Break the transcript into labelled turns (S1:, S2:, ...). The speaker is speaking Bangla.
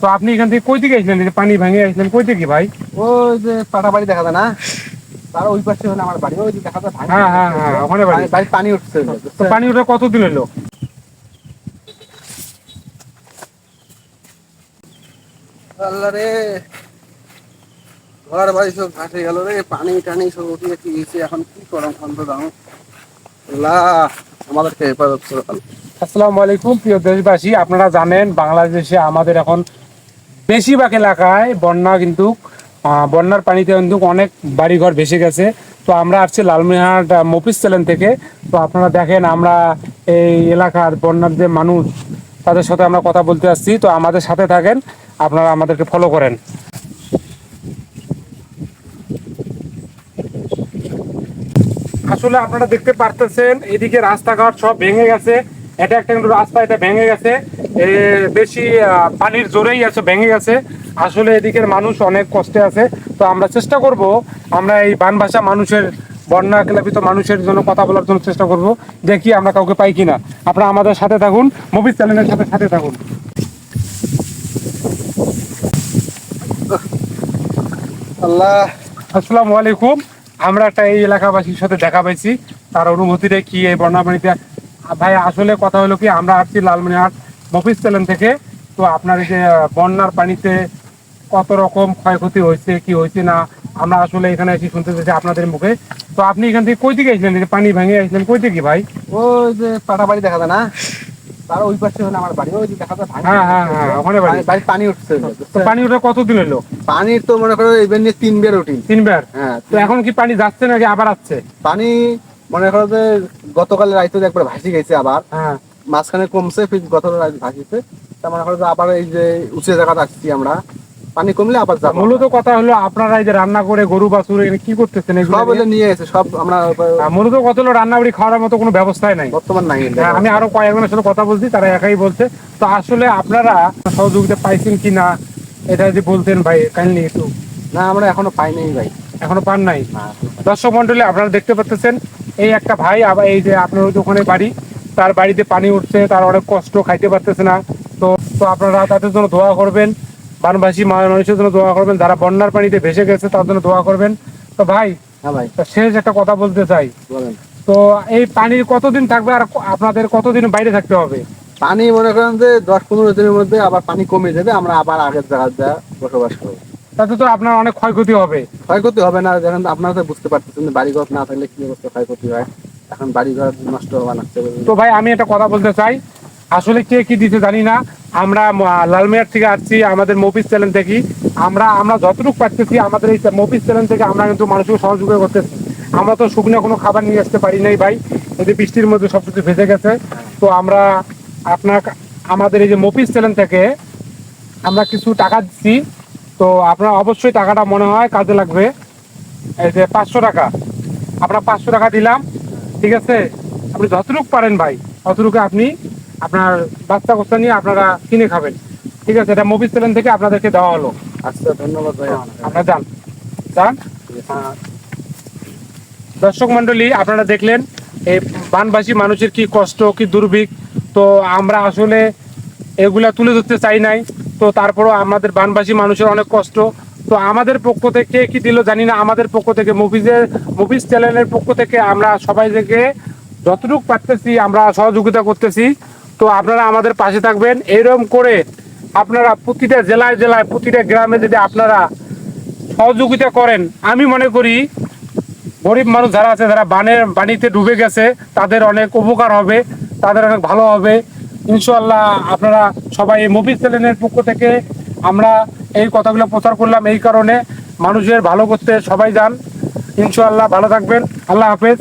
S1: তো আপনি এখান থেকে কই দিকে আসলেন? পানি ভেঙে আসলেন কই থেকে ভাই?
S2: ওই যে পাটা বাড়ি দেখা যায় না, তার ওই পাশে হলো আমার বাড়ি, ওই যে দেখা যায়
S1: হ্যাঁ হ্যাঁ হ্যাঁ, ওখানে বাড়ি।
S2: বাড়ি পানি উঠছে।
S1: তো পানি ওঠা কতদিন হলো?
S2: আল্লাহ রে, ঘর বাড়ি সব ভাসে গেল রে, পানি টানি সব উঠিয়ে কি হয়েছে, এখন কি করম শান্ত দাও। আল্লাহ আমাদেরকে হেফাজত করে ভালো।
S1: আসসালামু আলাইকুম প্রিয় দেশবাসী, আপনারা জানেন বাংলাদেশে আমাদের এখন বেশিরভাগ এলাকায় বন্যা, কিন্তু বন্যার পানিতে কিন্তু অনেক বাড়িঘর ভেসে গেছে। তো আমরা আসছি লালমিনহাট মফিজ চ্যানেল থেকে। তো আপনারা দেখেন আমরা এই এলাকার বন্যার যে মানুষ, তাদের সাথে আমরা কথা বলতে আসছি। তো আমাদের সাথে থাকেন, আপনারা আমাদেরকে ফলো করেন। আসলে আপনারা দেখতে পারতেছেন এদিকে রাস্তাঘাট সব ভেঙে গেছে। এটা একটা কিন্তু রাস্তা, এটা ভেঙে গেছে বেশি পানির জোরেই আছে, ভেঙে গেছে। আসলে এদিকের মানুষ অনেক কষ্টে আছে। তো আমরা চেষ্টা করব, আমরা এই বানভাসা মানুষের, বন্যা প্লাবিত মানুষের জন্য কথা বলার জন্য চেষ্টা করব, দেখি আমরা কাউকে পাই কিনা। আপনারা আমাদের সাথে থাকুন, মুভিজ চ্যানেলের সাথে সাথে থাকুন।
S2: আল্লাহ,
S1: আসসালামু আলাইকুম। আমরা একটা এই এলাকাবাসীর সাথে দেখা পাইছি, তার অনুভূতিটা কি এই বন্যা পানিতে। ভাই আসলে কথা হলো কি, আমরা আসছি লালমনিরহাট মফিজ চ্যানেল থেকে। তো আপনার এই যে বন্যার পানিতে কত রকম ক্ষয়ক্ষতি হয়েছে, কি হয়েছে না, আমরা আসলে এখানে এসে শুনতে চাইছি আপনাদের মুখে। তো আপনি এখান থেকে কই দিকে আসলেন? পানি ভেঙে আসলেন কই থেকে ভাই?
S2: ওই যে পাটা বাড়ি দেখা যায় না, তার ওই পাশে হলো আমার বাড়ি, ওই যে দেখা যায়
S1: হ্যাঁ হ্যাঁ হ্যাঁ, ওখানে বাড়ি।
S2: বাড়ি পানি উঠছে।
S1: তো পানি ওঠা কতদিন হলো?
S2: পানির তো মনে করো এবার নিয়ে 3 বের উঠি।
S1: তিনবার?
S2: হ্যাঁ,
S1: তো এখন কি পানি যাচ্ছে নাকি আবার আসছে?
S2: পানি মনে করো যে গতকালের রাইতে একবার ভাসি গেছে, আবার
S1: হ্যাঁ।
S2: মাঝখানে কমছে, ফির গতকাল রাত ভাসিছে। তার মনে করো যে আবার এই যে উঁচু জায়গাটা আসছি আমরা, পানি কমলে আবার যাবো।
S1: মূলত কথা হলো আপনারা এই যে রান্না করে গরু বাছুর এখানে কি করতেছেন?
S2: সব এলে নিয়ে এসে সব আমরা
S1: মূলত কত হলো রান্না বাড়ি খাওয়ার মতো কোনো ব্যবস্থাই নাই
S2: বর্তমান নাই।
S1: হ্যাঁ, আমি আরো কয়েকজনের সাথে কথা বলছি, তারা একাই বলছে। তো আসলে আপনারা সহযোগিতা পাইছেন কি না, এটা যদি বলতেন ভাই কাইন্ডলি একটু।
S2: না, আমরা এখনো পাই নাই ভাই।
S1: এখনো পান নাই?
S2: না,
S1: দর্শক মন্ডলী, আপনারা দেখতে পাচ্ছেন এই একটা ভাই, আবার এই যে আপনার ওই ওখানে বাড়ি, তার বাড়িতে পানি উঠছে, তার অনেক কষ্ট, খাইতে পারতেছে না। তো তো আপনারা তাদের জন্য দোয়া করবেন, বানবাসী মানুষের জন্য দোয়া করবেন, যারা বন্যার পানিতে ভেসে গেছে তার জন্য দোয়া করবেন। তো ভাই,
S2: হ্যাঁ ভাই,
S1: শেষ একটা কথা বলতে চাই।
S2: বলেন।
S1: তো এই পানির কতদিন থাকবে আর আপনাদের কতদিন বাইরে থাকতে হবে?
S2: পানি মনে করেন যে 10-15 দিনের মধ্যে আবার পানি কমে যাবে, আমরা আবার আগের জায়গায় বসবাস করবো।
S1: তাতে তো আপনার অনেক ক্ষয়ক্ষতি হবে।
S2: ক্ষয়ক্ষতি হবে না, যখন আপনারা তো বুঝতে পারতেছেন বাড়িঘর না থাকলে কি অবস্থা ক্ষয়ক্ষতি হয়। এখন বাড়িঘর নষ্ট বানাচ্ছে।
S1: তো ভাই আমি একটা কথা বলতে চাই, আসলে কে কি দিতে জানি না, আমরা লালমিয়ার থেকে আসছি, আমাদের মফিজ চ্যানেল থেকে। আমরা আমরা যতটুকু পারতেছি আমাদের এই মফিজ চ্যানেল থেকে আমরা কিন্তু মানুষকে সহযোগিতা করতেছি। আমরা তো শুকনো কোনো খাবার নিয়ে আসতে পারি নাই ভাই, এই যে বৃষ্টির মধ্যে সব কিছু ভেসে গেছে। তো আমরা আপনার আমাদের এই যে মফিজ চ্যানেল থেকে আমরা কিছু টাকা দিচ্ছি। তো আপনার অবশ্যই টাকাটা মনে হয় কাজে লাগবে। এই যে 500 টাকা, আমরা 500 টাকা দিলাম, ঠিক আছে? আপনি যতটুকু পারেন ভাই, ততটুকু আপনি আপনার বাচ্চা কোচ্চা নিয়ে আপনারা কিনে খাবেন, ঠিক আছে? এটা মফিজ চ্যানেল থেকে আপনাদেরকে দেওয়া হলো।
S2: আচ্ছা, ধন্যবাদ ভাই।
S1: আপনারা যান যান। দর্শক মন্ডলী, আপনারা দেখলেন এই বানবাসী মানুষের কি কষ্ট, কি দুর্ভিক্ষ। তো আমরা আসলে এগুলা তুলে ধরতে চাই নাই। তো তারপরও আমাদের বানবাসী মানুষের অনেক কষ্ট। তো আমাদের পক্ষ থেকে কি দিল জানি না, আমাদের পক্ষ থেকে মফিজ চ্যানেলের পক্ষ থেকে আমরা সবাই থেকে যতটুকু পারতেছি আমরা সহযোগিতা করতেছি। তো আপনারা আমাদের পাশে থাকবেন, এইরকম করে আপনারা প্রতিটা জেলায় জেলায়, প্রতিটা গ্রামে যদি আপনারা সহযোগিতা করেন, আমি মনে করি গরিব মানুষ যারা আছে, যারা পানিতে ডুবে গেছে, তাদের অনেক উপকার হবে, তাদের অনেক ভালো হবে ইনশাআল্লাহ। আপনারা সবাই এই মফিজ চ্যানেলের পক্ষ থেকে আমরা এই কথাগুলো প্রচার করলাম, এই কারণে মানুষের ভালো করতে সবাই যান। ইনশাআল্লাহ ভালো থাকবেন, আল্লাহ হাফেজ।